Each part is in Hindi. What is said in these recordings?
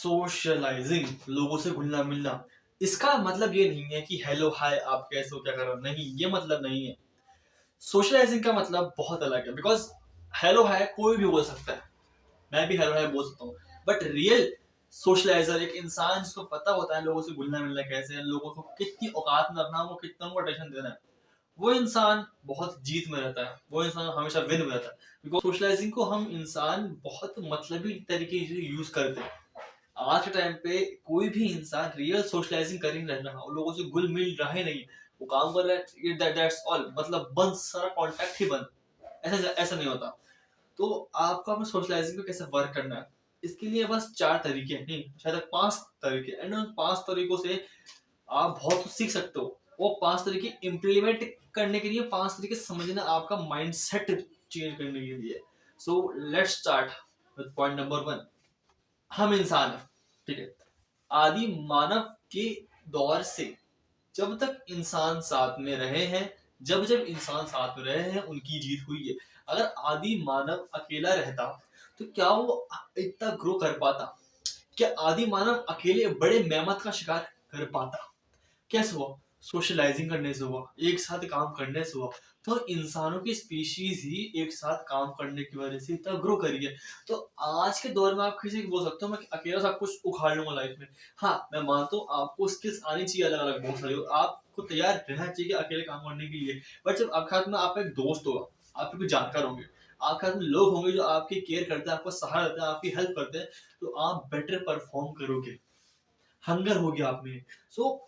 सोशलाइजिंग, लोगों से घुलना मिलना, इसका मतलब ये नहीं है कि हेलो हाय आप कैसे हो क्या कर रहे हो, नहीं ये मतलब नहीं है। सोशलाइजिंग का मतलब बहुत अलग है। बिकॉज हेलो हाय कोई भी बोल सकता है, मैं भी हेलो हाय बोल सकता हूँ, बट रियल सोशलाइजर एक इंसान जिसको पता होता है लोगों से घुलना मिलना कैसे है, लोगों को कितनी औकात में रखना, वो कितना को अटेंशन देना है, वो इंसान बहुत जीत में रहता है, वो इंसान हमेशा विन में रहता है। बिकॉज सोशलाइजिंग को हम इंसान बहुत मतलबी तरीके से यूज करते हैं। आज के टाइम पे कोई भी इंसान रियल सोशलाइजिंग कर ही नहीं रहा और लोगों से घुल मिल रहा ही नहीं है। वो काम कर रहा है, दैट्स ऑल, मतलब बंद, सारा कांटेक्ट ही बंद। ऐसा ऐसा नहीं होता। तो आपको अपने सोशलाइजिंग को कैसे वर्क करना है, इसके लिए बस 4 तरीके हैं, नहीं शायद 5 तरीके, एंड उन 5 तरीकों से आप बहुत कुछ सीख सकते हो। वो 5 तरीके इम्प्लीमेंट करने के लिए, 5 तरीके समझना आपका माइंडसेट चेंज करने के लिए। So let's start with point number 1। हम इंसान हैं, ठीक है। आदि मानव के दौर से जब तक इंसान साथ में रहे हैं, जब जब इंसान साथ में रहे हैं उनकी जीत हुई है। अगर आदि मानव अकेला रहता तो क्या वो इतना ग्रो कर पाता? क्या आदि मानव अकेले बड़े मेहनत का शिकार कर पाता? कैसे हुआ? सोशलाइजिंग करने से हुआ, एक साथ काम करने से हुआ। तो इंसानों की स्पीशीज ही एक साथ काम करने की वजह से इतना ग्रो करी है। तो आज के दौर में आप किसी को बोल सकते हो मैं अकेला सब कुछ उखाड़ लूंगा लाइफ में। हाँ, मैं मानता हूँ आपको स्किल्स आनी चाहिए अलग अलग बहुत सारी, आपको तैयार रहना चाहिए अकेले काम करने के लिए। बट जब आपके हाथ में आपका एक दोस्त होगा, आपके कोई जानकार होंगे, आपके हाथ में लोग होंगे जो आपकी केयर करते हैं, आपको सहारा देते हैं, आपकी हेल्प करते हैं, तो आप बेटर परफॉर्म करोगे। हंगर होगी आप में। सो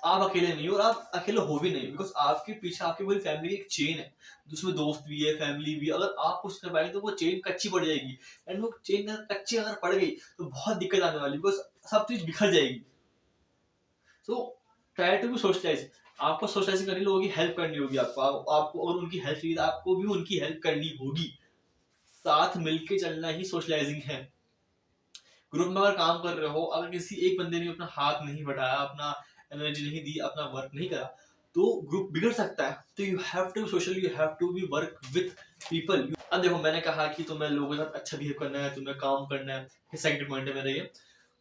आप अकेले नहीं हो और आप अकेले हो भी नहीं। बिकॉज आपके पीछे आपकी पूरी फैमिली की एक चेन है, जिसमें दोस्त भी है, फैमिली भी। अगर आप कुछ कर पाएंगे तो वो चेन कच्ची पड़ जाएगी, एंड वो चेन अगर कच्ची अगर पड़ गई तो बहुत दिक्कत आने वाली, बिकॉज सब चीज बिखर जाएगी। So try to be socialise. आपको सोशलाइजिंग करनी, लोगों की हेल्प करनी होगी, आपको और उनकी हेल्प चाहिए, आपको भी उनकी हेल्प करनी होगी। साथ मिलके चलना ही सोशलाइजिंग है। ग्रुप में अगर काम कर रहे हो, अगर किसी एक बंदे ने अपना हाथ नहीं बढ़ाया, अपना एनर्जी नहीं दी, अपना वर्क नहीं करा, तो ग्रुप बिगड़ सकता है। तो you have to social, you have to be work with people. अब देखो, मैंने कहा कि तुम्हें लोगों के साथ अच्छा बिहेव करना है, तुम्हें काम करना है, सेकंड पॉइंट है मेरा ये।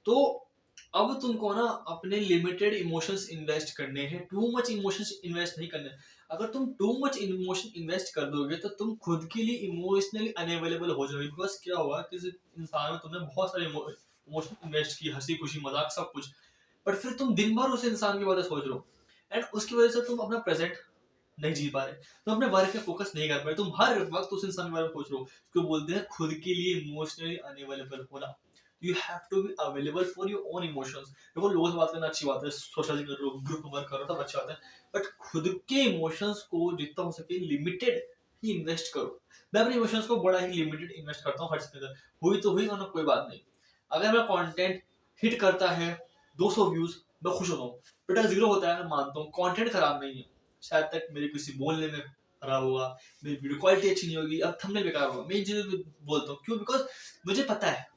तो अब तुमको ना अपने लिमिटेड इमोशंस इन्वेस्ट करने हैं, टू मच इमोशंस इन्वेस्ट नहीं करने। अगर तुम टू मच इमोशन इन्वेस्ट कर दोगे तो तुम खुद के लिए इमोशनली अनअवेलेबल हो जाओगे। बिकॉज क्या हुआ, किसी इंसान में तुमने बहुत सारे इमोशन इन्वेस्ट की, हंसी खुशी मजाक सब कुछ, बट फिर तुम दिन भर उस इंसान के बारे में सोच रहे हो, एंड उसकी वजह से तुम अपना प्रेजेंट नहीं जी पा रहे, तुम अपने वर्क पे फोकस नहीं कर पा रहे, तुम हर वक्त उस इंसान के बारे में सोच रहे हो। उसको बोलते हैं खुद के लिए इमोशनली अनअवेलेबल होना। You have to be available for your own emotions. देखो, लोगों से बात करना अच्छी बात है, सोशलाइज कर रहे हो, ग्रुप वर्क कर रहे हो, सब अच्छी बात है, बट खुद के इमोशंस को जितना हो सके लिमिटेड ही इन्वेस्ट करो। मैं अपने इमोशंस को बड़ा ही लिमिटेड इन्वेस्ट करता हूँ हर चीज में। हुई तो हुई, वरना कोई बात नहीं। अगर मेरा कंटेंट हिट करता है 200 व्यूज, मैं खुश होता हूँ। बट अगर 0 होता है, मैं मानता हूँ कंटेंट खराब नहीं है, शायद तक मेरे किसी बोलने में खराब होगा, मेरी वीडियो क्वालिटी अच्छी नहीं होगी, अब थंबनेल बेकार होगा, मैं इन चीजों बोलता हूँ। क्यों? बिकॉज मुझे पता है।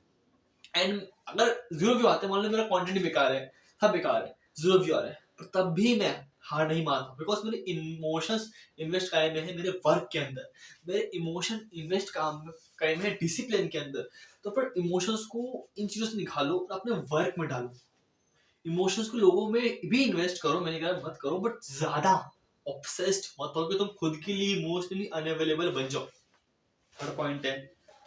एंड अगर 0 व्यू आते हैं, मान लो मेरा कंटेंट बेकार है, सब बेकार है, 0 व्यू आ रहे हैं, तो तब भी मैं हार नहीं मानता। बिकॉज मेरे इमोशंस इन्वेस्ट करे में है मेरे वर्क के अंदर, मेरे इमोशन इन्वेस्ट काम करे में है डिसिप्लिन के अंदर। तो पर इमोशंस को इन चीजों से निकालो और अपने वर्क में डालो। इमोशंस को लोगों में भी इन्वेस्ट करो, मैंने कहा मत करो, बट ज्यादा ऑब्सेस्ड मत हो कि तुम खुद के लिए इमोशनली अनअवेलेबल बन जाओ। थर्ड पॉइंट है,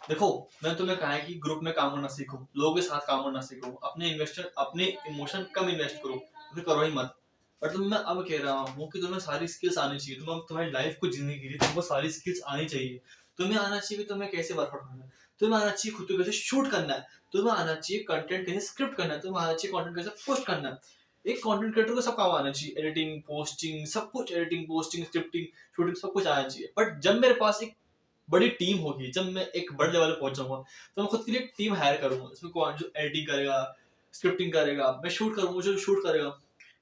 देखो, मैंने तुम्हें कहा है कि ग्रुप में काम करना सीखो, लोगों के साथ काम करना सीखो, अपने इमोशन कम इन्वेस्ट करो, फिर करो ही मत। बट मैं अब कह रहा हूँ कि तुम्हें सारी स्किल्स आनी चाहिए। तुम्हारी लाइफ को जीने के लिए तुमको सारी स्किल्स आनी चाहिए। तुम्हें आना चाहिए कि तुम्हें कैसे वर्कआउट करना है, तुम्हें आना चाहिए खुद को कैसे शूट करना है, तुम्हें आना चाहिए कंटेंट कैसे स्क्रिप्ट करना है, तुम्हें आना चाहिए कंटेंट कैसे पोस्ट करना है। एक कंटेंट क्रिएटर को सब काम आना चाहिए, एडिटिंग, पोस्टिंग, सब कुछ, एडिटिंग, पोस्टिंग, स्क्रिप्टिंग, शूटिंग, सब कुछ आना चाहिए। बट जब मेरे पास एक बड़ी टीम होगी, जब मैं एक बड़े लेवल पे पहुंच जाऊंगा, तो मैं खुद के लिए एक टीम हायर करूंगा, इसमें कौन जो एडिटिंग करेगा, स्क्रिप्टिंग करेगा, मैं शूट करूंगा जो शूट करेगा।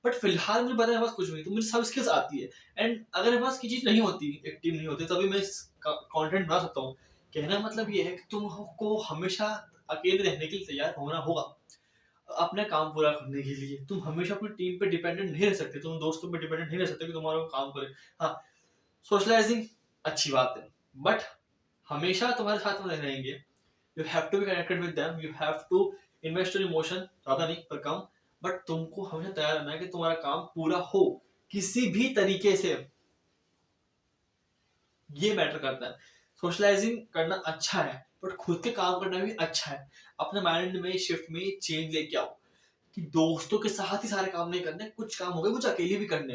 बट फिलहाल मुझे पता है मेरे पास कुछ नहीं, तो मुझे सब स्किल्स आती है। एंड अगर मेरे पास की चीज नहीं होती, एक टीम नहीं होती, तभी मैं कंटेंट बना सकता हूँ। कहना मतलब ये है कि तुमको हमेशा अकेले रहने के लिए तैयार होना होगा। अपने काम पूरा करने के लिए तुम हमेशा अपनी टीम पे डिपेंडेंट नहीं रह सकते, तुम दोस्तों पे डिपेंडेंट नहीं रह सकते कि तुम्हारा काम करे। हाँ, सोशलाइजिंग अच्छी बात है, बट हमेशा तुम्हारे साथ में रहेंगे। You have to be connected with them, you have to invest your emotion, ज्यादा नहीं पर कम, बट तुमको हमेशा तैयार रहना है कि तुम्हारा काम पूरा हो किसी भी तरीके से, ये मैटर करता है। सोशलाइजिंग करना अच्छा है बट खुद के काम करना भी अच्छा है। अपने माइंड में शिफ्ट में चेंज लेके आओ कि दोस्तों के साथ ही सारे काम नहीं करने, कुछ काम हो गए कुछ अकेले भी करने।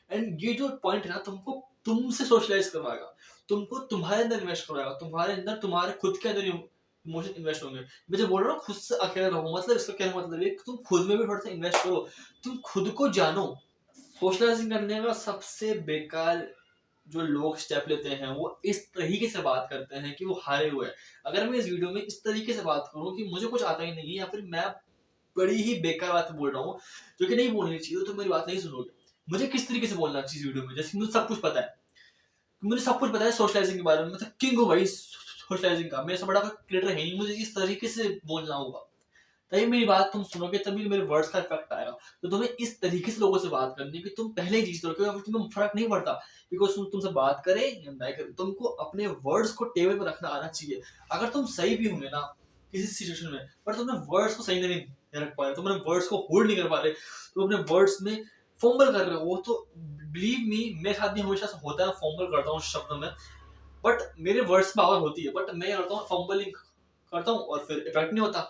एंड ये जो पॉइंट है ना, तुमको तुमसे सोशलाइज करवाएगा, तुमको तुम्हारे अंदर इन्वेस्ट करवाएगा, तुम्हारे अंदर तुम्हारे खुद के अंदर इमोशन इन्वेस्ट होंगे। मैं जो बोल रहा हूँ खुद से अकेले रहो, मतलब इसका क्या मतलब है कि तुम खुद में भी थोड़ा सा इन्वेस्ट करो, तुम खुद को जानो। सोशलाइजिंग करने का सबसे बेकार जो लोग स्टेप लेते हैं वो इस तरीके से बात करते हैं कि वो हारे हुए हैं। अगर मैं इस वीडियो में इस तरीके से बात करूं कि मुझे कुछ आता ही नहीं है या फिर मैं बड़ी ही बेकार बात बोल रहा हूँ जो कि नहीं बोलनी चाहिए, तो मेरी बात नहीं सुनोगे। मुझे किस तरीके से बोलना चाहिए वीडियो में, जैसे मुझे सब कुछ पता है, मुझे सब कुछ पता है सोशलाइजिंग के बारे में, मतलब किंग हूँ भाई सोशलाइजिंग का, मेरे से बड़ा क्रिएटर है नहीं, मुझे इस तरीके से बोलना होगा तभी मेरी बात तुम सुनोगे, तभी मेरे वर्ड्स का इफेक्ट आएगा। तो तुम्हें इस तरीके से लोगों से बात करनी है कि तुम पहले ही चीज करो, तुम्हें फर्क नहीं पड़ता बिकॉज तुमसे बात करे या ना करे, तुमको अपने वर्ड्स को टेबल पर रखना आना चाहिए। अगर तुम सही भी होंगे ना किसी सिचुएशन में, पर तुमने वर्ड्स को सही नहीं रख पा रहे, तुम अपने वर्ड्स को होल्ड नहीं कर पा रहे, तुम अपने वर्ड्स में फॉम्बल कर रहे हो, वो तो बिलीव मी मेरे साथ भी हमेशा से होता है, फॉम्बल करता हूँ शब्दों में, बट मेरे वर्ड्स पावर होती है, बट मैं करता हूँ फॉम्बलिंग करता हूँ और फिर इफेक्ट नहीं होता।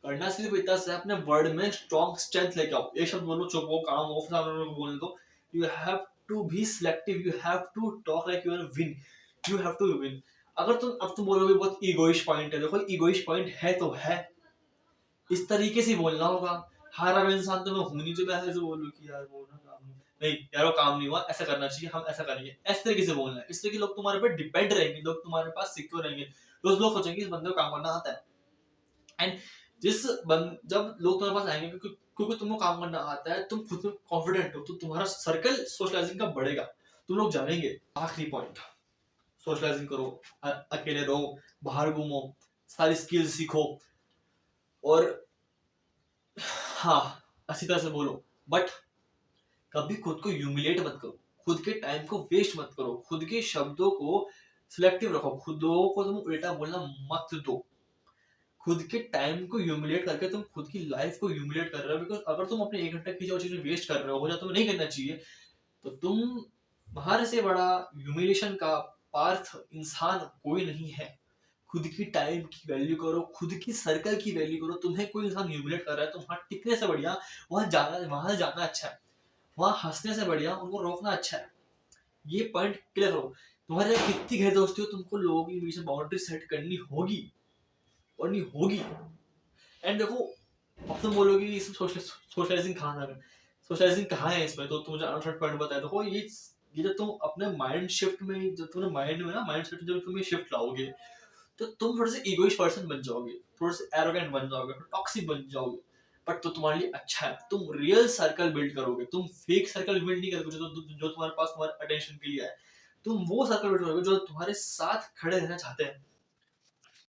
करना सिर्फ इतना से अपने वर्ड में स्ट्रॉन्ग स्ट्रेंथ लेके आओ। एक शब्द बोलो चुप हो काम हो, सामने वाले को बोलने दो। You have to be selective, you have to talk like you are win, you have to win. अगर तुम अब तुम बोलोगे बहुत ईगोइश पॉइंट है, देखो ईगोइश पॉइंट है तो है, इस तरीके से बोलना होगा। हारा हुआ इंसान तो मैं हूं नहीं जो मैं ऐसे बोलूं कि यार वो ना काम नहीं, यार वो काम नहीं हुआ, ऐसा करना चाहिए, हम ऐसा करेंगे, इस तरीके से बोलना है। इससे कि लोग तुम्हारे पे डिपेंड रहेंगे, लोग तुम्हारे पास सिक्योर रहेंगे, रोज लोग सोचेंगे इस बंदे को काम करना आता है। एंड जब लोग तुम्हारे पास आएंगे क्योंकि तुमको काम करना आता है, तुम खुद में कॉन्फिडेंट हो, तो तुम्हारा सर्कल सोशलाइजिंग का बढ़ेगा, तुम लोग जानेंगे। आखिरी पॉइंट, सोशलाइजिंग करो, अकेले रहो, बाहर घूमो, सारी स्किल्स सीखो, और हाँ अच्छी तरह से बोलो, बट कभी खुद को ह्यूमिलेट मत करो, खुद के टाइम को वेस्ट मत करो, खुद के शब्दों को सिलेक्टिव रखो, खुद लोगों को तुम उल्टा बोलना मत दो। खुद के टाइम को ह्यूमिलेट करके तुम खुद की लाइफ को ह्यूमिलेट कर रहे हो, बिकॉज अगर तुम अपने 1 घंटा की जो चीजें वेस्ट कर रहे हो या तुम्हें नहीं करना चाहिए, तो तुम बाहर से बड़ा ह्यूमिलेशन का पार्थ इंसान कोई नहीं है। खुद की टाइम की वैल्यू करो, खुद की सर्कल की वैल्यू करो। तुम्हें कोई इंसान ह्यूमिलेट कर रहा है तो वहां टिकने से बढ़िया वहां जाना अच्छा है, वहां हंसने से बढ़िया उनको रोकना अच्छा है। ये पॉइंट क्लियर करो। तुम्हारे कितनी गहरी दोस्ती हो, तुमको लोगों के बीच में बाउंड्री सेट करनी होगी और नहीं होगी। एंड देखो, अब तुम बोलोगे इसमें सोशलाइजिंग कहाँ है, सोशलाइजिंग कहाँ है इसमें, तो तुम मुझे अनथर्ड पॉइंट बताया। देखो ये जब तुम अपने माइंड शिफ्ट में, जब तुम्हारे माइंड में ना माइंड सेट जब तुम ये शिफ्ट लाओगे, तो तुम थोड़े से इगोइस्ट पर्सन बन जाओगे, थोड़े से एरोगेंट बन जाओगे, टॉक्सिक बन जाओगे, बट तो तुम्हारे लिए अच्छा है। तुम रियल सर्कल बिल्ड करोगे, तुम फेक सर्कल बिल्ड नहीं करोगे जो तुम्हारे पास तुम्हारे अटेंशन के लिए है। तुम वो सर्कल बिल्ड करोगे जो तुम्हारे साथ खड़े रहना चाहते हैं,